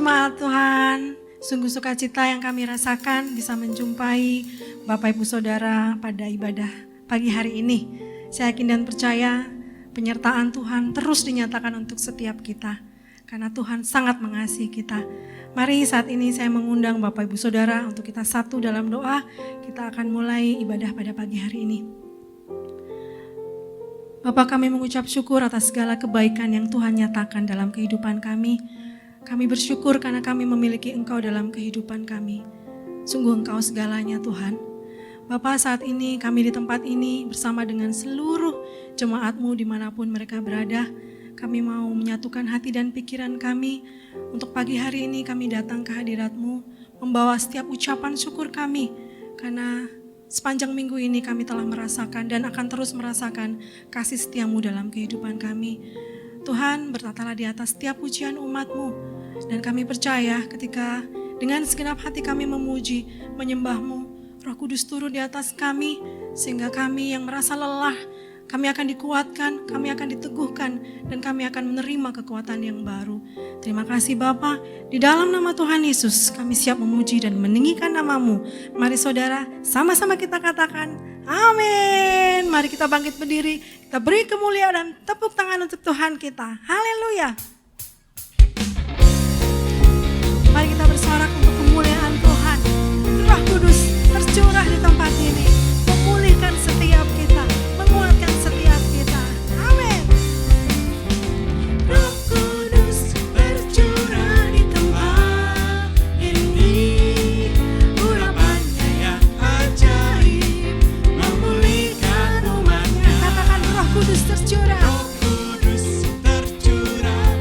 jemaat Tuhan, sungguh sukacita yang kami rasakan bisa menjumpai Bapak Ibu Saudara pada ibadah pagi hari ini. Saya yakin dan percaya penyertaan Tuhan terus dinyatakan untuk setiap kita, karena Tuhan sangat mengasihi kita. Mari saat ini saya mengundang Bapak Ibu Saudara untuk kita satu dalam doa. Kita akan mulai ibadah pada pagi hari ini. Bapak, kami mengucap syukur atas segala kebaikan yang Tuhan nyatakan dalam kehidupan kami. Kami bersyukur karena kami memiliki Engkau dalam kehidupan kami. Sungguh Engkau segalanya Tuhan. Bapa, saat ini kami di tempat ini bersama dengan seluruh jemaat-Mu dimanapun mereka berada. Kami mau menyatukan hati dan pikiran kami. Untuk pagi hari ini kami datang ke hadirat-Mu, membawa setiap ucapan syukur kami. Karena sepanjang minggu ini kami telah merasakan dan akan terus merasakan kasih setia-Mu dalam kehidupan kami. Tuhan, bertatalah di atas setiap pujian umat-Mu. Dan kami percaya ketika dengan segenap hati kami memuji, menyembah-Mu, Roh Kudus turun di atas kami, sehingga kami yang merasa lelah, kami akan dikuatkan, kami akan diteguhkan, dan kami akan menerima kekuatan yang baru. Terima kasih Bapa, di dalam nama Tuhan Yesus kami siap memuji dan meninggikan nama-Mu. Mari saudara, sama-sama kita katakan, amin. Mari kita bangkit berdiri, kita beri kemuliaan dan tepuk tangan untuk Tuhan kita. Haleluya. Mari kita bersorak untuk kemuliaan Tuhan. Roh Kudus tercurah di tempat ini, memulihkan setiap kita, menguatkan setiap kita. Amin. Roh Kudus tercurah di tempat ini, urapannya yang ajaib, memulihkan umatnya. Katakan Roh Kudus tercurah. Roh Kudus tercurah.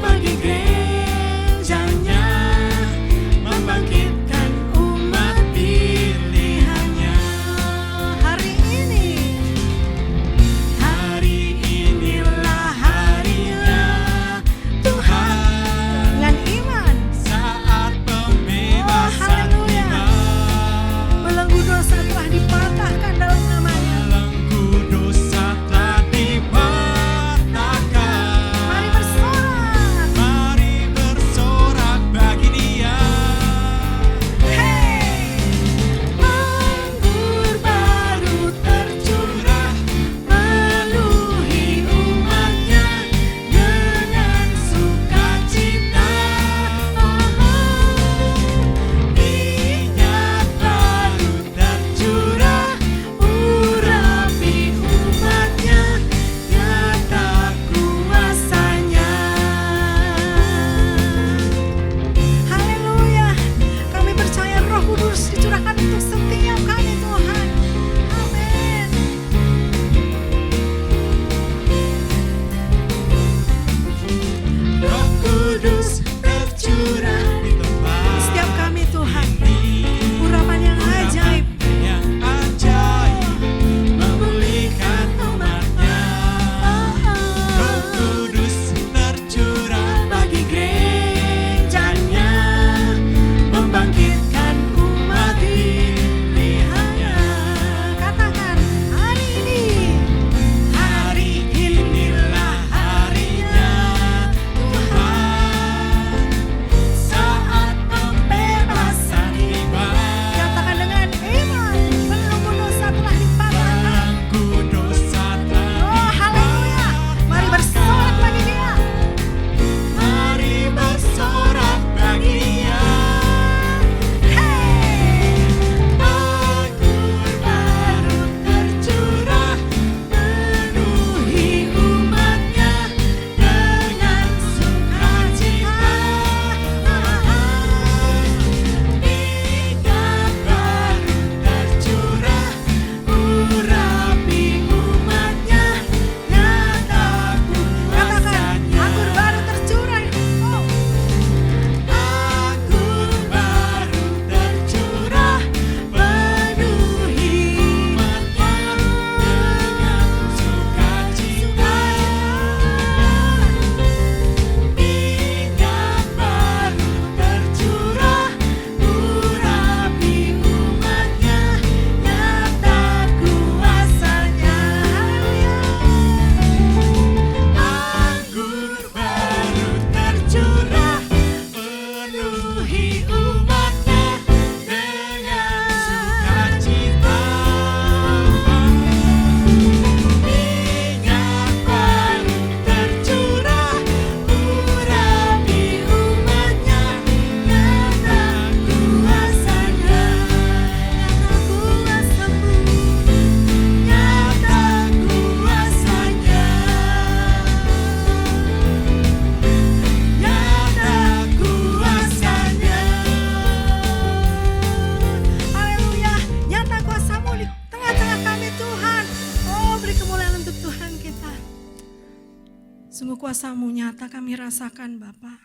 Sungguh kuasa-Mu nyata kami rasakan Bapa.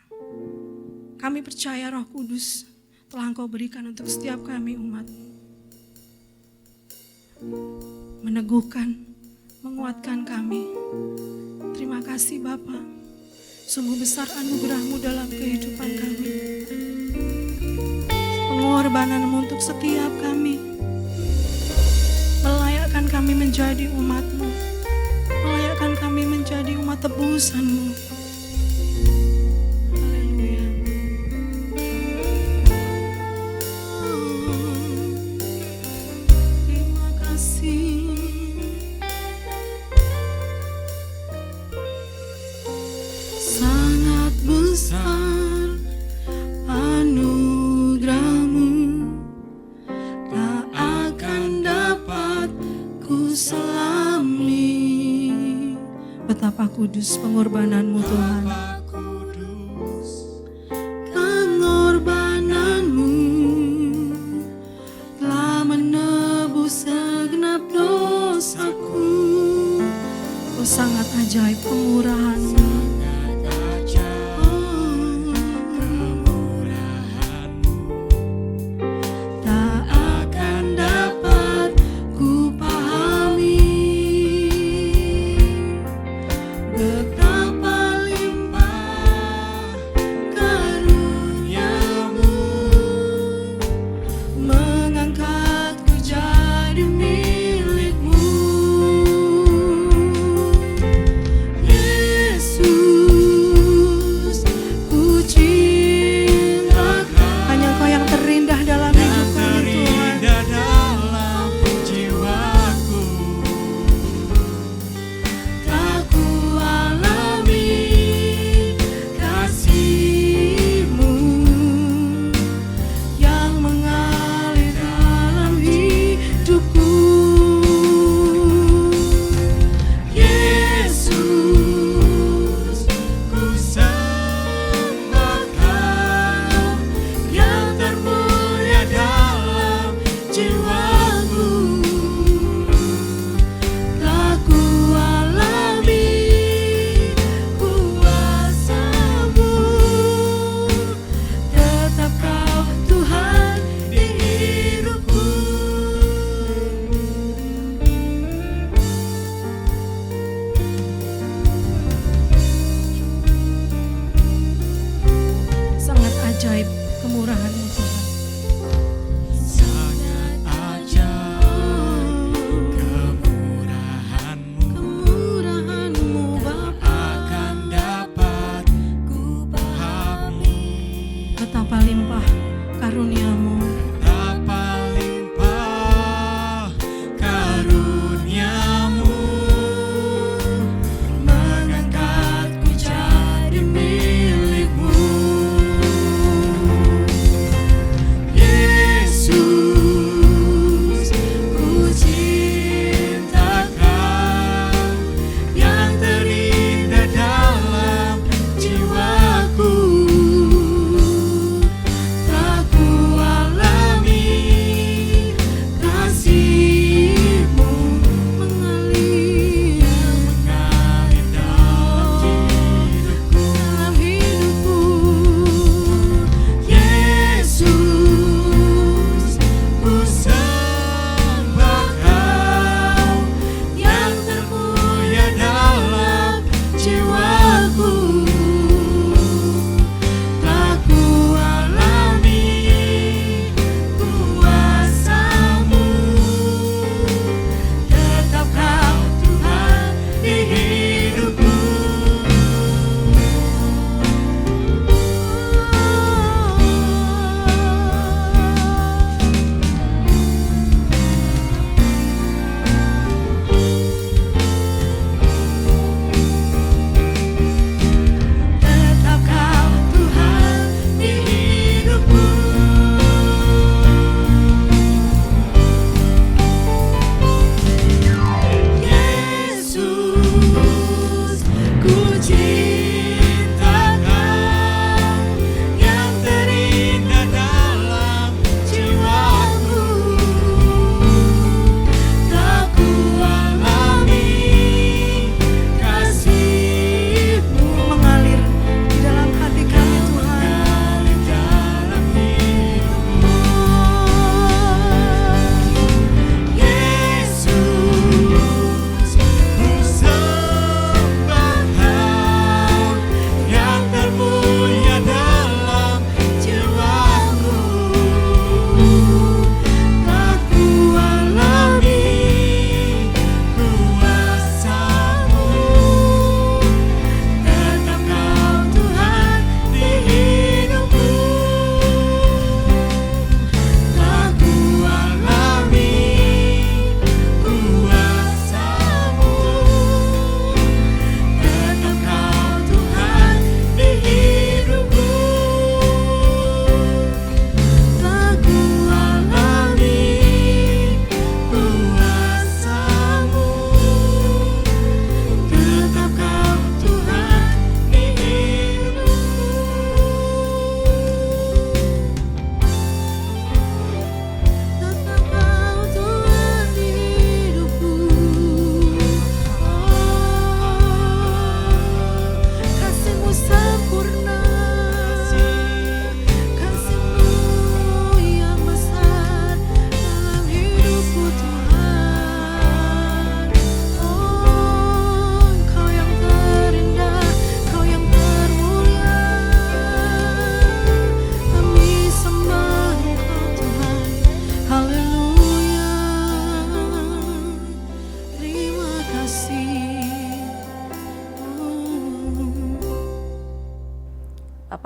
Kami percaya Roh Kudus telah Engkau berikan untuk setiap kami umat-Mu. Meneguhkan, menguatkan kami. Terima kasih Bapa. Sungguh besar anugerah-Mu dalam kehidupan kami. Pengorbanan-Mu untuk setiap kami. Melayakkan kami menjadi umat-Mu. Melayakkan kami menjadi umat tebusan-Mu. Haleluya. Terima kasih. Sangat besar anugerah-Mu, tak akan dapat ku selami. Betapa kudus pengorbanan-Mu Tuhan. Pengorbanan-Mu telah menebus segenap dosaku. Oh sangat ajaib kemurahan-Mu. Yesus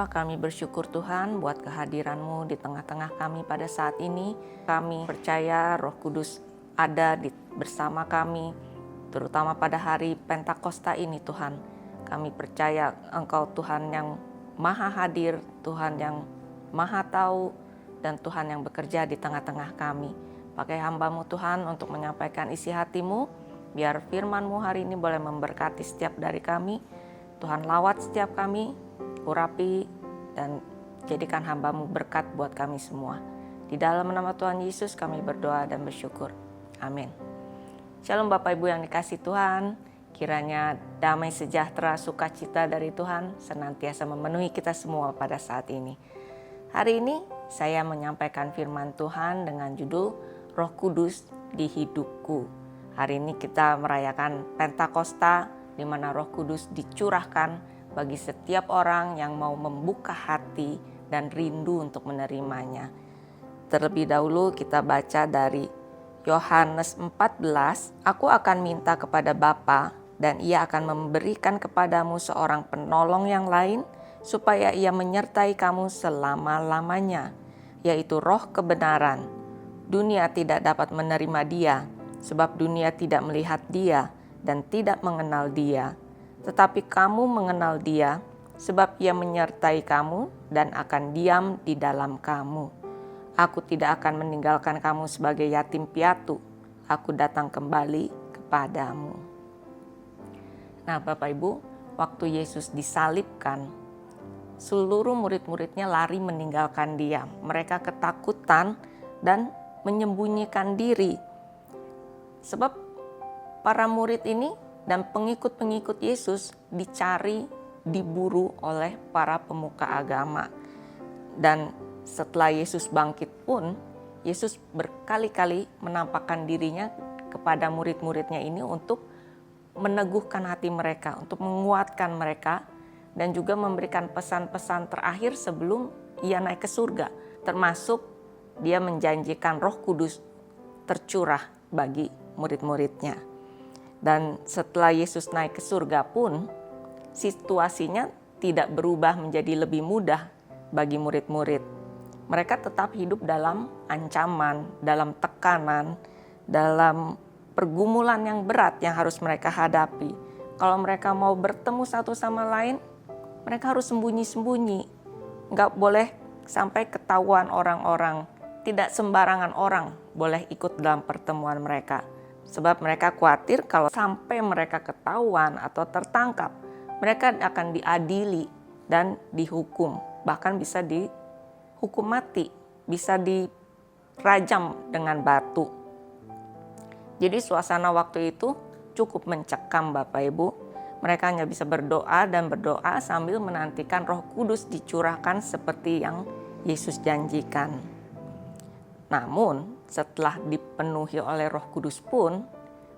Bapa, kami bersyukur Tuhan buat kehadiran-Mu di tengah-tengah kami pada saat ini. Kami percaya Roh Kudus ada bersama kami, terutama pada hari Pentakosta ini Tuhan. Kami percaya Engkau Tuhan yang Maha hadir, Tuhan yang Maha tahu, dan Tuhan yang bekerja di tengah-tengah kami. Pakai hamba-Mu Tuhan untuk menyampaikan isi hati-Mu, biar firman-Mu hari ini boleh memberkati setiap dari kami. Tuhan lawat setiap kami, urapi, dan jadikan hamba-Mu berkat buat kami semua. Di dalam nama Tuhan Yesus kami berdoa dan bersyukur. Amin. Shalom Bapak Ibu yang dikasihi Tuhan. Kiranya damai sejahtera sukacita dari Tuhan senantiasa memenuhi kita semua pada saat ini. Hari ini saya menyampaikan firman Tuhan dengan judul Roh Kudus di hidupku. Hari ini kita merayakan Pentakosta, di mana Roh Kudus dicurahkan bagi setiap orang yang mau membuka hati dan rindu untuk menerimanya. Terlebih dahulu kita baca dari Yohanes 14, Aku akan minta kepada Bapa dan Ia akan memberikan kepadamu seorang penolong yang lain, supaya Ia menyertai kamu selama-lamanya, yaitu Roh kebenaran. Dunia tidak dapat menerima Dia, sebab dunia tidak melihat Dia dan tidak mengenal Dia. Tetapi kamu mengenal Dia, sebab Ia menyertai kamu dan akan diam di dalam kamu. Aku tidak akan meninggalkan kamu sebagai yatim piatu. Aku datang kembali kepadamu. Nah Bapak Ibu, waktu Yesus disalibkan, seluruh murid-muridnya lari meninggalkan Dia. Mereka ketakutan dan menyembunyikan diri. Sebab para murid ini dan pengikut-pengikut Yesus dicari, diburu oleh para pemuka agama. Dan setelah Yesus bangkit pun, Yesus berkali-kali menampakkan dirinya kepada murid-muridnya ini untuk meneguhkan hati mereka, untuk menguatkan mereka, dan juga memberikan pesan-pesan terakhir sebelum Ia naik ke surga. Termasuk Dia menjanjikan Roh Kudus tercurah bagi murid-muridnya. Dan setelah Yesus naik ke surga pun, situasinya tidak berubah menjadi lebih mudah bagi murid-murid. Mereka tetap hidup dalam ancaman, dalam tekanan, dalam pergumulan yang berat yang harus mereka hadapi. Kalau mereka mau bertemu satu sama lain, mereka harus sembunyi-sembunyi. Nggak boleh sampai ketahuan orang-orang. Tidak sembarangan orang boleh ikut dalam pertemuan mereka. Sebab mereka khawatir kalau sampai mereka ketahuan atau tertangkap, mereka akan diadili dan dihukum. Bahkan bisa dihukum mati, bisa dirajam dengan batu. Jadi suasana waktu itu cukup mencekam Bapak Ibu. Mereka hanya bisa berdoa dan berdoa sambil menantikan Roh Kudus dicurahkan seperti yang Yesus janjikan. Namun setelah dipenuhi oleh Roh Kudus pun,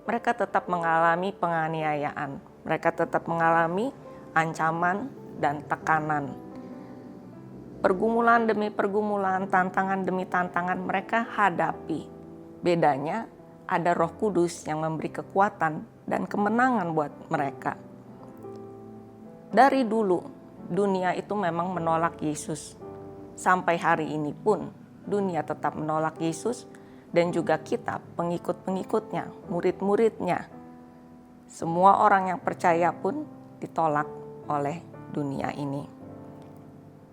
mereka tetap mengalami penganiayaan. Mereka tetap mengalami ancaman dan tekanan. Pergumulan demi pergumulan, tantangan demi tantangan mereka hadapi. Bedanya ada Roh Kudus yang memberi kekuatan dan kemenangan buat mereka. Dari dulu, dunia itu memang menolak Yesus. Sampai hari ini pun, dunia tetap menolak Yesus dan juga kita, pengikut-pengikutnya, murid-muridnya. Semua orang yang percaya pun ditolak oleh dunia ini.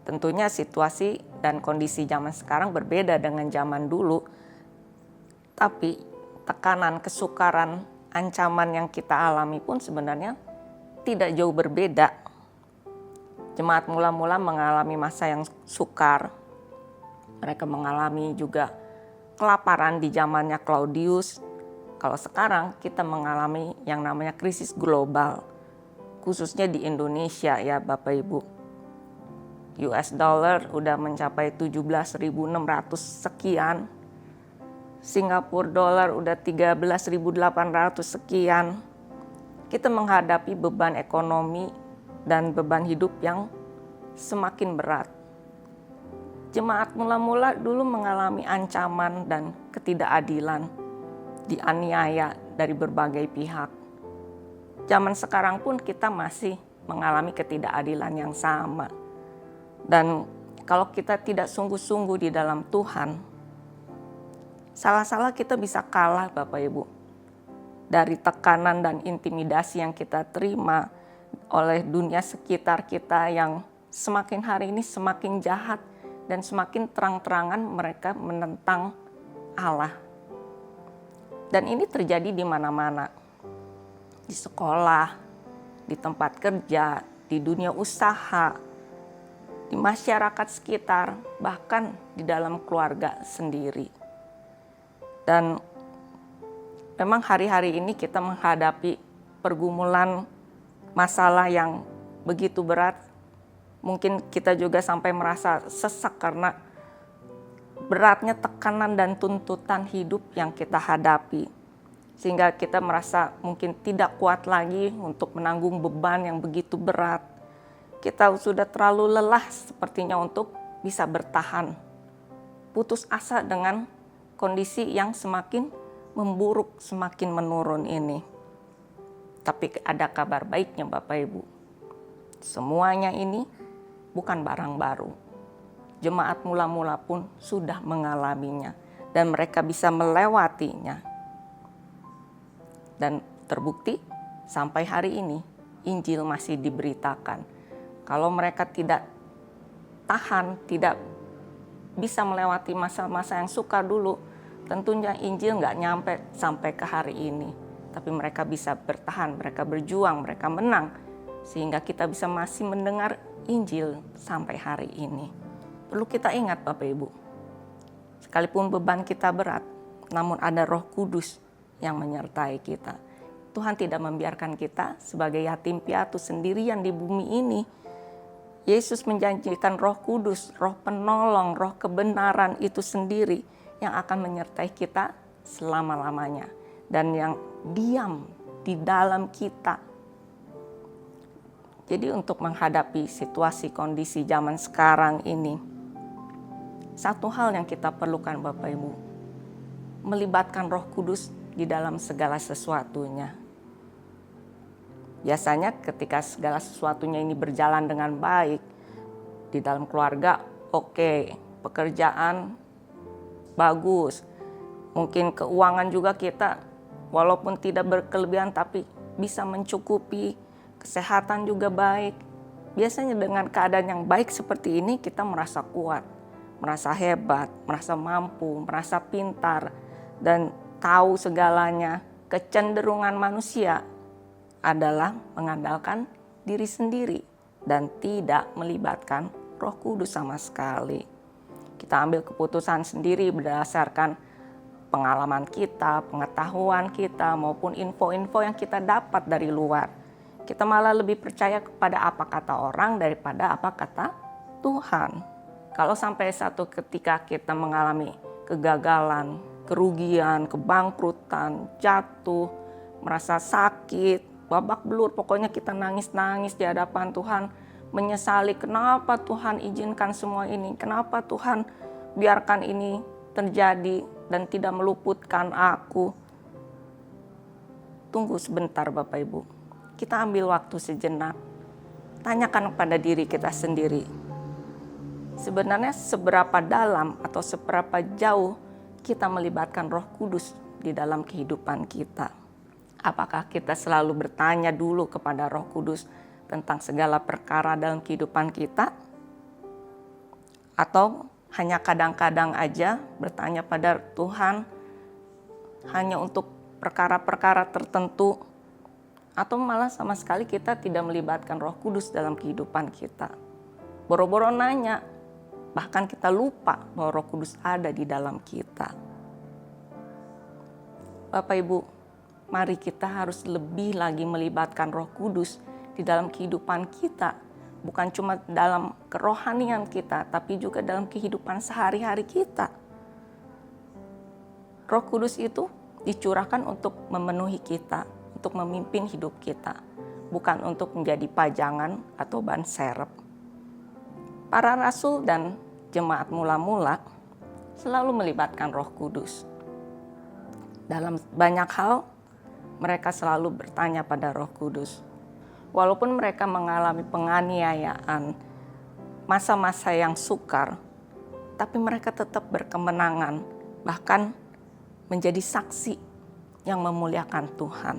Tentunya situasi dan kondisi zaman sekarang berbeda dengan zaman dulu, tapi tekanan, kesukaran, ancaman yang kita alami pun sebenarnya tidak jauh berbeda. Jemaat mula-mula mengalami masa yang sukar. Mereka mengalami juga kelaparan di zamannya Claudius. Kalau sekarang kita mengalami yang namanya krisis global, khususnya di Indonesia ya Bapak Ibu. US dollar udah mencapai 17.600 sekian. Singapura dolar udah 13.800 sekian. Kita menghadapi beban ekonomi dan beban hidup yang semakin berat. Jemaat mula-mula dulu mengalami ancaman dan ketidakadilan, dianiaya dari berbagai pihak. Zaman sekarang pun kita masih mengalami ketidakadilan yang sama. Dan kalau kita tidak sungguh-sungguh di dalam Tuhan, salah-salah kita bisa kalah Bapak Ibu. Dari tekanan dan intimidasi yang kita terima oleh dunia sekitar kita yang semakin hari ini semakin jahat dan semakin terang-terangan mereka menentang Allah. Dan ini terjadi di mana-mana. Di sekolah, di tempat kerja, di dunia usaha, di masyarakat sekitar, bahkan di dalam keluarga sendiri. Dan memang hari-hari ini kita menghadapi pergumulan masalah yang begitu berat. Mungkin kita juga sampai merasa sesak karena beratnya tekanan dan tuntutan hidup yang kita hadapi. Sehingga kita merasa mungkin tidak kuat lagi untuk menanggung beban yang begitu berat. Kita sudah terlalu lelah sepertinya untuk bisa bertahan. Putus asa dengan kondisi yang semakin memburuk, semakin menurun ini. Tapi ada kabar baiknya Bapak Ibu. Semuanya ini bukan barang baru. Jemaat mula-mula pun sudah mengalaminya dan mereka bisa melewatinya. Dan terbukti sampai hari ini Injil masih diberitakan. Kalau mereka tidak tahan, tidak bisa melewati masa-masa yang sukar dulu, tentunya Injil nggak nyampe sampai ke hari ini. Tapi mereka bisa bertahan, mereka berjuang, mereka menang. Sehingga kita bisa masih mendengar Injil sampai hari ini. Perlu kita ingat Bapak Ibu, sekalipun beban kita berat, namun ada Roh Kudus yang menyertai kita. Tuhan tidak membiarkan kita sebagai yatim piatu sendirian di bumi ini. Yesus menjanjikan Roh Kudus, Roh penolong, Roh kebenaran itu sendiri yang akan menyertai kita selama-lamanya. Dan yang diam di dalam kita. Jadi untuk menghadapi situasi kondisi zaman sekarang ini, satu hal yang kita perlukan Bapak Ibu, melibatkan Roh Kudus di dalam segala sesuatunya. Biasanya ketika segala sesuatunya ini berjalan dengan baik, di dalam keluarga oke, pekerjaan bagus, mungkin keuangan juga kita walaupun tidak berkelebihan tapi bisa mencukupi, kesehatan juga baik. Biasanya dengan keadaan yang baik seperti ini kita merasa kuat, merasa hebat, merasa mampu, merasa pintar, dan tahu segalanya. Kecenderungan manusia adalah mengandalkan diri sendiri dan tidak melibatkan Roh Kudus sama sekali. Kita ambil keputusan sendiri berdasarkan pengalaman kita, pengetahuan kita, maupun info-info yang kita dapat dari luar. Kita malah lebih percaya kepada apa kata orang daripada apa kata Tuhan. Kalau sampai satu ketika kita mengalami kegagalan, kerugian, kebangkrutan, jatuh, merasa sakit, babak belur, pokoknya kita nangis-nangis di hadapan Tuhan, menyesali kenapa Tuhan izinkan semua ini, kenapa Tuhan biarkan ini terjadi dan tidak meluputkan aku. Tunggu sebentar Bapak Ibu, kita ambil waktu sejenak, tanyakan kepada diri kita sendiri. Sebenarnya seberapa dalam atau seberapa jauh kita melibatkan Roh Kudus di dalam kehidupan kita. Apakah kita selalu bertanya dulu kepada Roh Kudus tentang segala perkara dalam kehidupan kita? Atau hanya kadang-kadang aja bertanya pada Tuhan hanya untuk perkara-perkara tertentu? Atau malah sama sekali kita tidak melibatkan Roh Kudus dalam kehidupan kita? Boro-boro nanya, bahkan kita lupa bahwa Roh Kudus ada di dalam kita. Bapak Ibu, mari kita harus lebih lagi melibatkan Roh Kudus di dalam kehidupan kita. Bukan cuma dalam kerohanian kita, tapi juga dalam kehidupan sehari-hari kita. Roh Kudus itu dicurahkan untuk memenuhi kita, untuk memimpin hidup kita. Bukan untuk menjadi pajangan atau ban serep. Para rasul dan jemaat mula-mula selalu melibatkan Roh Kudus. Dalam banyak hal, mereka selalu bertanya pada Roh Kudus. Walaupun mereka mengalami penganiayaan, masa-masa yang sukar, tapi mereka tetap berkemenangan, bahkan menjadi saksi yang memuliakan Tuhan.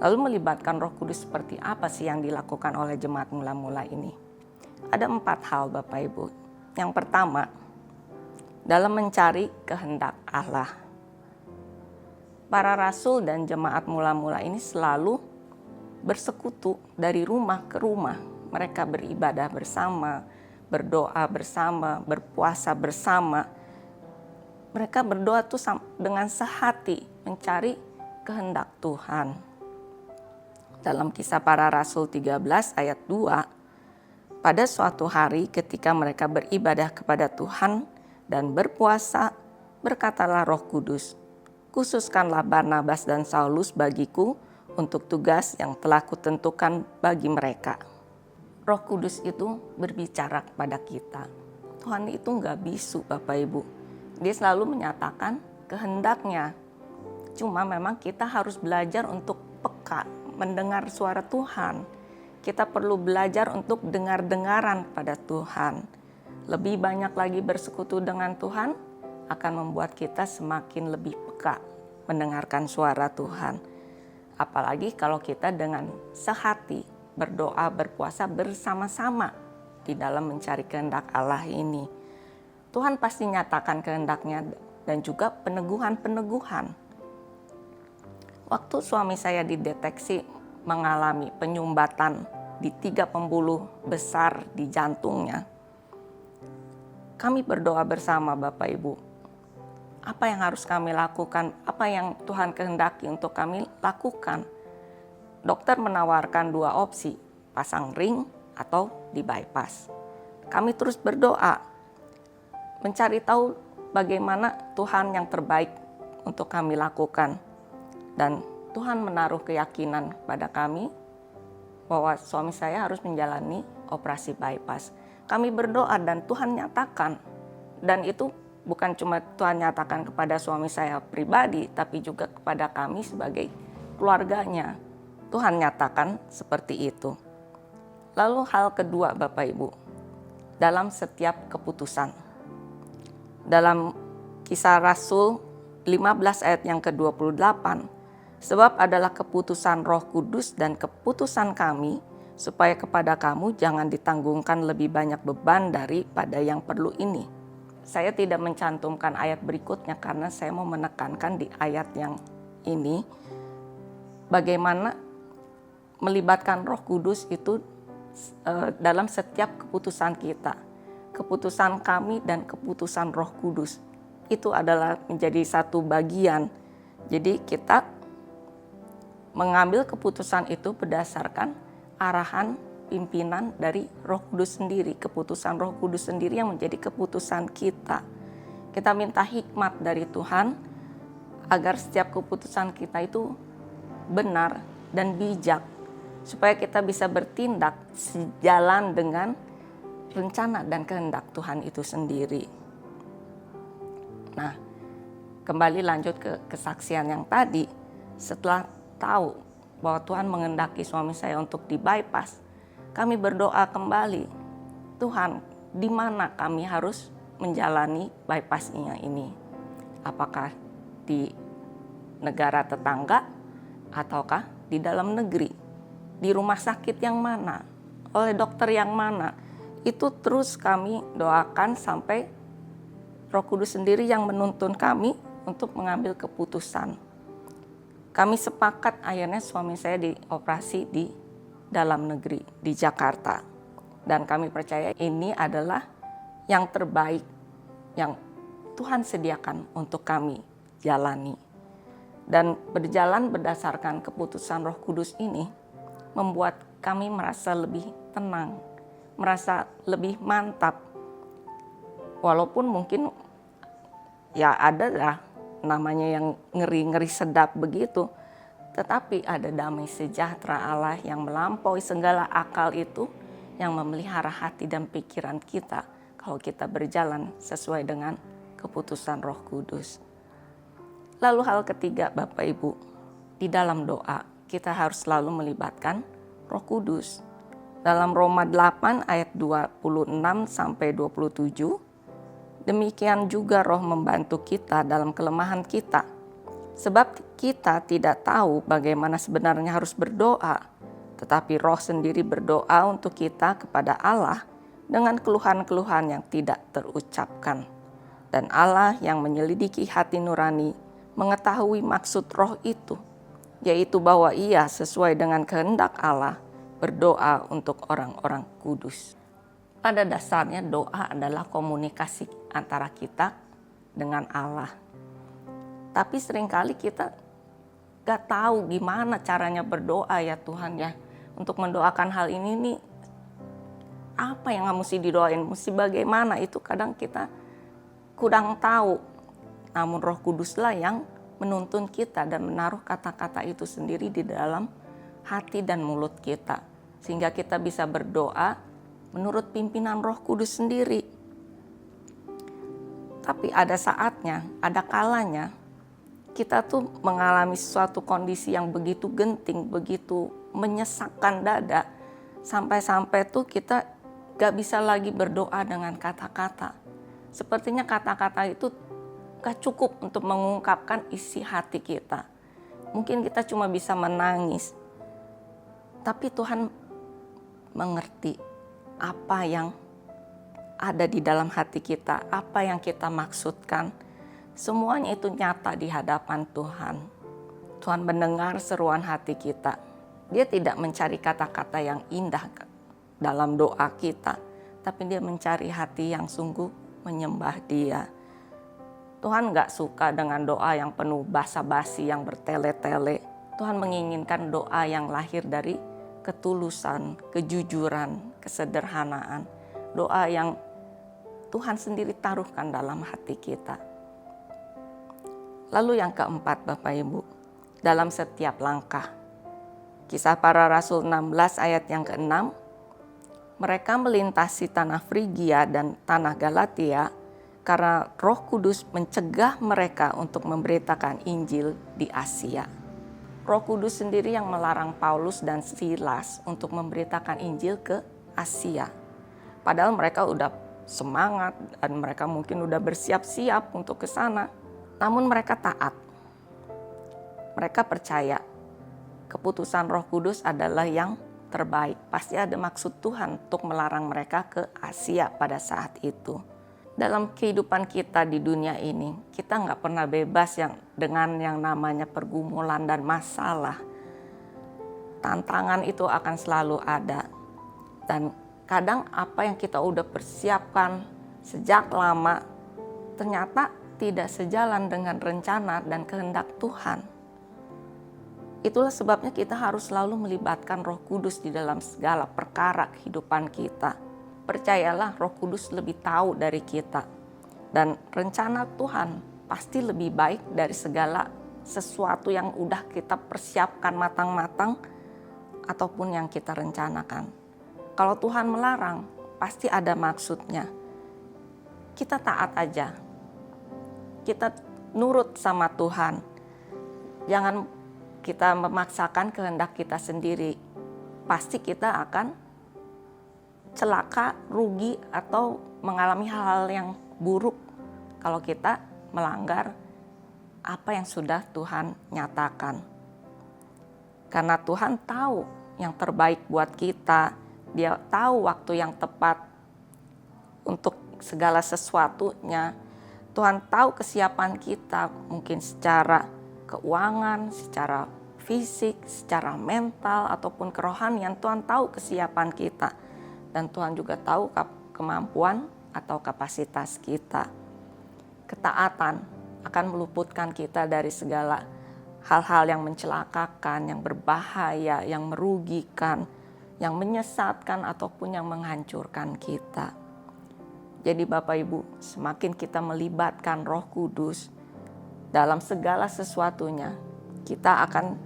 Lalu melibatkan Roh Kudus seperti apa sih yang dilakukan oleh jemaat mula-mula ini? Ada 4 hal Bapak Ibu. Yang pertama, dalam mencari kehendak Allah. Para rasul dan jemaat mula-mula ini selalu bersekutu dari rumah ke rumah. Mereka beribadah bersama, berdoa bersama, berpuasa bersama. Mereka berdoa tuh dengan sehati mencari kehendak Tuhan. Dalam Kisah Para Rasul 13 ayat 2, pada suatu hari ketika mereka beribadah kepada Tuhan dan berpuasa, berkatalah Roh Kudus, "Khususkanlah Barnabas dan Saulus bagiku untuk tugas yang telah kutentukan bagi mereka." Roh Kudus itu berbicara kepada kita. Tuhan itu gak bisu Bapak Ibu. Dia selalu menyatakan kehendaknya. Cuma memang kita harus belajar untuk peka mendengar suara Tuhan. Kita perlu belajar untuk dengar-dengaran pada Tuhan. Lebih banyak lagi bersekutu dengan Tuhan akan membuat kita semakin lebih peka mendengarkan suara Tuhan. Apalagi kalau kita dengan sehati berdoa, berpuasa bersama-sama di dalam mencari kehendak Allah ini. Tuhan pasti nyatakan kehendaknya dan juga peneguhan-peneguhan. Waktu suami saya dideteksi mengalami penyumbatan di 3 pembuluh besar di jantungnya, kami berdoa bersama Bapak Ibu. Apa yang harus kami lakukan? Apa yang Tuhan kehendaki untuk kami lakukan? Dokter menawarkan 2 opsi, pasang ring atau di bypass. Kami terus berdoa, mencari tahu bagaimana Tuhan yang terbaik untuk kami lakukan. Dan Tuhan menaruh keyakinan pada kami bahwa suami saya harus menjalani operasi bypass. Kami berdoa dan Tuhan nyatakan. Dan itu bukan cuma Tuhan nyatakan kepada suami saya pribadi, tapi juga kepada kami sebagai keluarganya. Tuhan nyatakan seperti itu. Lalu hal kedua Bapak Ibu, dalam setiap keputusan. Dalam Kisah Rasul 15 ayat yang ke-28, sebab adalah keputusan Roh Kudus dan keputusan kami, supaya kepada kamu jangan ditanggungkan lebih banyak beban daripada yang perlu ini. Saya tidak mencantumkan ayat berikutnya karena saya mau menekankan di ayat yang ini, bagaimana melibatkan Roh Kudus itu dalam setiap keputusan kita. Keputusan kami dan keputusan Roh Kudus itu adalah menjadi satu bagian. Jadi kita mengambil keputusan itu berdasarkan arahan pimpinan dari Roh Kudus sendiri. Keputusan Roh Kudus sendiri yang menjadi keputusan kita. Kita minta hikmat dari Tuhan agar setiap keputusan kita itu benar dan bijak, supaya kita bisa bertindak sejalan dengan rencana dan kehendak Tuhan itu sendiri. Nah, kembali lanjut ke kesaksian yang tadi. Setelah tahu bahwa Tuhan mengendaki suami saya untuk di bypass, kami berdoa kembali, Tuhan, di mana kami harus menjalani bypassnya ini? Apakah di negara tetangga ataukah di dalam negeri? Di rumah sakit yang mana? Oleh dokter yang mana? Itu terus kami doakan sampai Roh Kudus sendiri yang menuntun kami untuk mengambil keputusan. Kami sepakat akhirnya suami saya dioperasi di dalam negeri, di Jakarta. Dan kami percaya ini adalah yang terbaik yang Tuhan sediakan untuk kami jalani. Dan berjalan berdasarkan keputusan Roh Kudus ini membuat kami merasa lebih tenang, merasa lebih mantap. Walaupun mungkin ya ada lah namanya yang ngeri-ngeri sedap begitu, tetapi ada damai sejahtera Allah yang melampaui segala akal itu, yang memelihara hati dan pikiran kita kalau kita berjalan sesuai dengan keputusan Roh Kudus. Lalu hal ketiga Bapak Ibu, di dalam doa kita harus selalu melibatkan Roh Kudus. Dalam Roma 8 ayat 26 sampai 27, demikian juga Roh membantu kita dalam kelemahan kita. Sebab kita tidak tahu bagaimana sebenarnya harus berdoa, tetapi Roh sendiri berdoa untuk kita kepada Allah dengan keluhan-keluhan yang tidak terucapkan. Dan Allah yang menyelidiki hati nurani mengetahui maksud Roh itu, yaitu bahwa Ia sesuai dengan kehendak Allah berdoa untuk orang-orang kudus. Pada dasarnya doa adalah komunikasi antara kita dengan Allah. Tapi seringkali kita gak tahu gimana caranya berdoa ya Tuhan ya. Untuk mendoakan hal ini nih, apa yang mesti didoain, mesti bagaimana, itu kadang kita kurang tahu. Namun Roh Kuduslah yang menuntun kita dan menaruh kata-kata itu sendiri di dalam hati dan mulut kita. Sehingga kita bisa berdoa menurut pimpinan Roh Kudus sendiri. Tapi ada saatnya, ada kalanya kita tuh mengalami suatu kondisi yang begitu genting, begitu menyesakkan dada. Sampai-sampai tuh kita gak bisa lagi berdoa dengan kata-kata. Sepertinya kata-kata itu gak cukup untuk mengungkapkan isi hati kita. Mungkin kita cuma bisa menangis. Tapi Tuhan mengerti apa yang ada di dalam hati kita, apa yang kita maksudkan. Semuanya itu nyata di hadapan Tuhan. Tuhan mendengar seruan hati kita. Dia tidak mencari kata-kata yang indah dalam doa kita, tapi Dia mencari hati yang sungguh menyembah Dia. Tuhan gak suka dengan doa yang penuh basa-basi, yang bertele-tele. Tuhan menginginkan doa yang lahir dari ketulusan, kejujuran, kesederhanaan. Doa yang Tuhan sendiri taruhkan dalam hati kita. Lalu yang keempat, Bapak Ibu, dalam setiap langkah. Kisah Para Rasul 16 ayat yang ke-6, mereka melintasi tanah Frigia dan tanah Galatia karena Roh Kudus mencegah mereka untuk memberitakan Injil di Asia. Roh Kudus sendiri yang melarang Paulus dan Silas untuk memberitakan Injil ke Asia. Padahal mereka udah semangat dan mereka mungkin udah bersiap-siap untuk ke sana. Namun mereka taat. Mereka percaya keputusan Roh Kudus adalah yang terbaik. Pasti ada maksud Tuhan untuk melarang mereka ke Asia pada saat itu. Dalam kehidupan kita di dunia ini, kita nggak pernah bebas dengan yang namanya pergumulan dan masalah. Tantangan itu akan selalu ada. Dan kadang apa yang kita udah persiapkan sejak lama, ternyata tidak sejalan dengan rencana dan kehendak Tuhan. Itulah sebabnya kita harus selalu melibatkan Roh Kudus di dalam segala perkara kehidupan kita. Percayalah, Roh Kudus lebih tahu dari kita. Dan rencana Tuhan pasti lebih baik dari segala sesuatu yang udah kita persiapkan matang-matang ataupun yang kita rencanakan. Kalau Tuhan melarang, pasti ada maksudnya. Kita taat aja. Kita nurut sama Tuhan. Jangan kita memaksakan kehendak kita sendiri. Pasti kita akan celaka, rugi, atau mengalami hal-hal yang buruk kalau kita melanggar apa yang sudah Tuhan nyatakan. Karena Tuhan tahu yang terbaik buat kita. Dia tahu waktu yang tepat untuk segala sesuatunya. Tuhan tahu kesiapan kita, mungkin secara keuangan, secara fisik, secara mental, ataupun kerohanian. Tuhan tahu kesiapan kita. Dan Tuhan juga tahu kemampuan atau kapasitas kita. Ketaatan akan meluputkan kita dari segala hal-hal yang mencelakakan, yang berbahaya, yang merugikan, yang menyesatkan ataupun yang menghancurkan kita. Jadi Bapak Ibu, semakin kita melibatkan Roh Kudus dalam segala sesuatunya, kita akan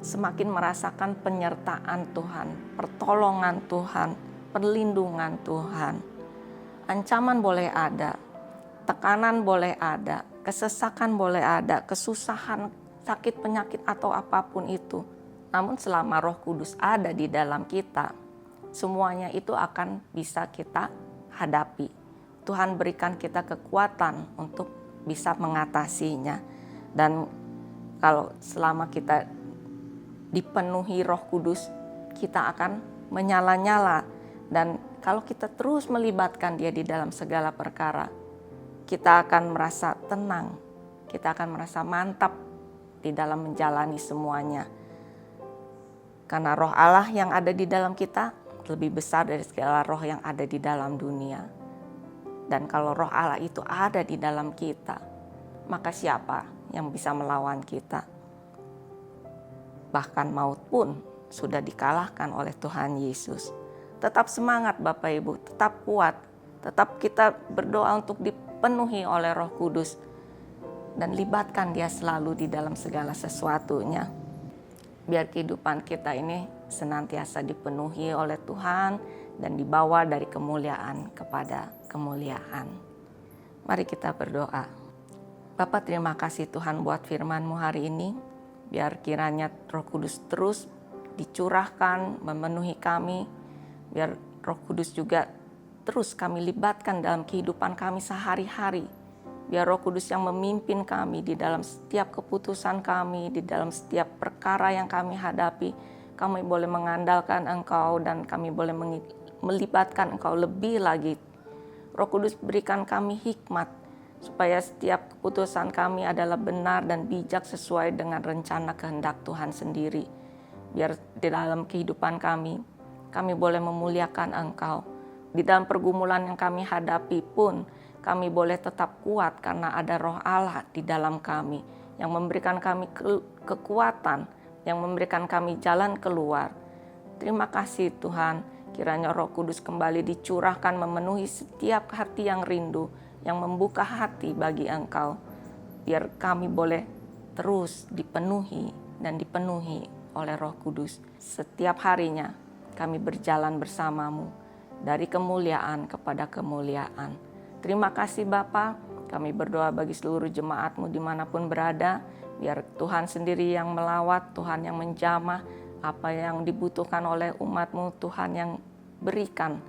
semakin merasakan penyertaan Tuhan, pertolongan Tuhan, perlindungan Tuhan. Ancaman boleh ada, tekanan boleh ada, kesesakan boleh ada, kesusahan, sakit, penyakit atau apapun itu. Namun selama Roh Kudus ada di dalam kita, semuanya itu akan bisa kita hadapi. Tuhan berikan kita kekuatan untuk bisa mengatasinya. Dan kalau selama kita dipenuhi Roh Kudus, kita akan menyala-nyala. Dan kalau kita terus melibatkan Dia di dalam segala perkara, kita akan merasa tenang, kita akan merasa mantap di dalam menjalani semuanya. Karena Roh Allah yang ada di dalam kita lebih besar dari segala roh yang ada di dalam dunia. Dan kalau Roh Allah itu ada di dalam kita, maka siapa yang bisa melawan kita? Bahkan maut pun sudah dikalahkan oleh Tuhan Yesus. Tetap semangat Bapak Ibu, tetap kuat, tetap kita berdoa untuk dipenuhi oleh Roh Kudus dan libatkan Dia selalu di dalam segala sesuatunya. Biar kehidupan kita ini senantiasa dipenuhi oleh Tuhan dan dibawa dari kemuliaan kepada kemuliaan. Mari kita berdoa. Bapa, terima kasih Tuhan buat firman-Mu hari ini. Biar kiranya Roh Kudus terus dicurahkan, memenuhi kami. Biar Roh Kudus juga terus kami libatkan dalam kehidupan kami sehari-hari. Biar Roh Kudus yang memimpin kami di dalam setiap keputusan kami, di dalam setiap perkara yang kami hadapi. Kami boleh mengandalkan Engkau dan kami boleh melibatkan Engkau lebih lagi. Roh Kudus berikan kami hikmat, supaya setiap keputusan kami adalah benar dan bijak sesuai dengan rencana kehendak Tuhan sendiri. Biar di dalam kehidupan kami boleh memuliakan Engkau. Di dalam pergumulan yang kami hadapi pun, kami boleh tetap kuat karena ada Roh Allah di dalam kami yang memberikan kami kekuatan, yang memberikan kami jalan keluar. Terima kasih Tuhan, kiranya Roh Kudus kembali dicurahkan memenuhi setiap hati yang rindu, yang membuka hati bagi Engkau. Biar kami boleh terus dipenuhi dan dipenuhi oleh Roh Kudus. Setiap harinya kami berjalan bersama-Mu dari kemuliaan kepada kemuliaan. Terima kasih Bapa, kami berdoa bagi seluruh jemaat-Mu dimanapun berada, biar Tuhan sendiri yang melawat, Tuhan yang menjamah apa yang dibutuhkan oleh umat-Mu, Tuhan yang berikan.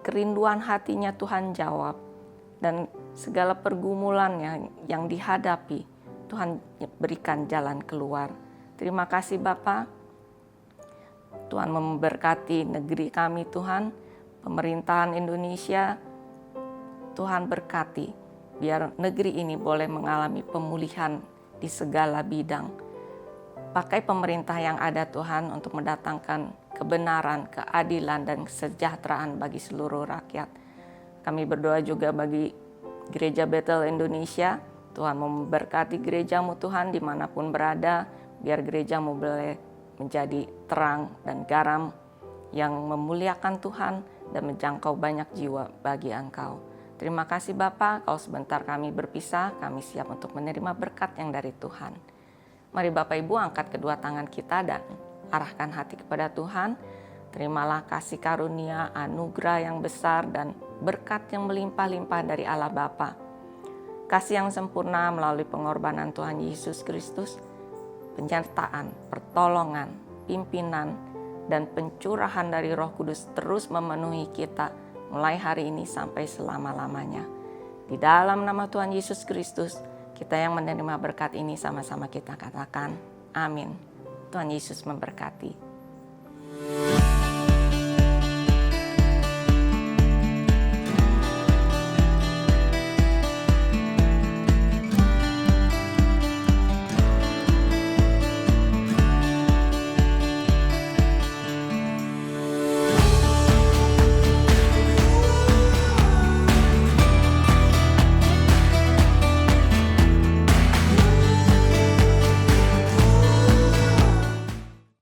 Kerinduan hatinya Tuhan jawab, dan segala pergumulannya yang dihadapi, Tuhan berikan jalan keluar. Terima kasih Bapa, Tuhan memberkati negeri kami Tuhan, pemerintahan Indonesia, Tuhan berkati, biar negeri ini boleh mengalami pemulihan di segala bidang. Pakai pemerintah yang ada Tuhan untuk mendatangkan kebenaran, keadilan, dan kesejahteraan bagi seluruh rakyat. Kami berdoa juga bagi Gereja Bethel Indonesia, Tuhan memberkati gereja-Mu Tuhan dimanapun berada, biar gereja-Mu boleh menjadi terang dan garam yang memuliakan Tuhan dan menjangkau banyak jiwa bagi Engkau. Terima kasih Bapa, kalau sebentar kami berpisah, kami siap untuk menerima berkat yang dari Tuhan. Mari Bapak Ibu angkat kedua tangan kita dan arahkan hati kepada Tuhan. Terimalah kasih karunia, anugerah yang besar dan berkat yang melimpah-limpah dari Allah Bapa. Kasih yang sempurna melalui pengorbanan Tuhan Yesus Kristus, penyertaan, pertolongan, pimpinan, dan pencurahan dari Roh Kudus terus memenuhi kita mulai hari ini sampai selama-lamanya. Di dalam nama Tuhan Yesus Kristus, kita yang menerima berkat ini sama-sama kita katakan, amin. Tuhan Yesus memberkati.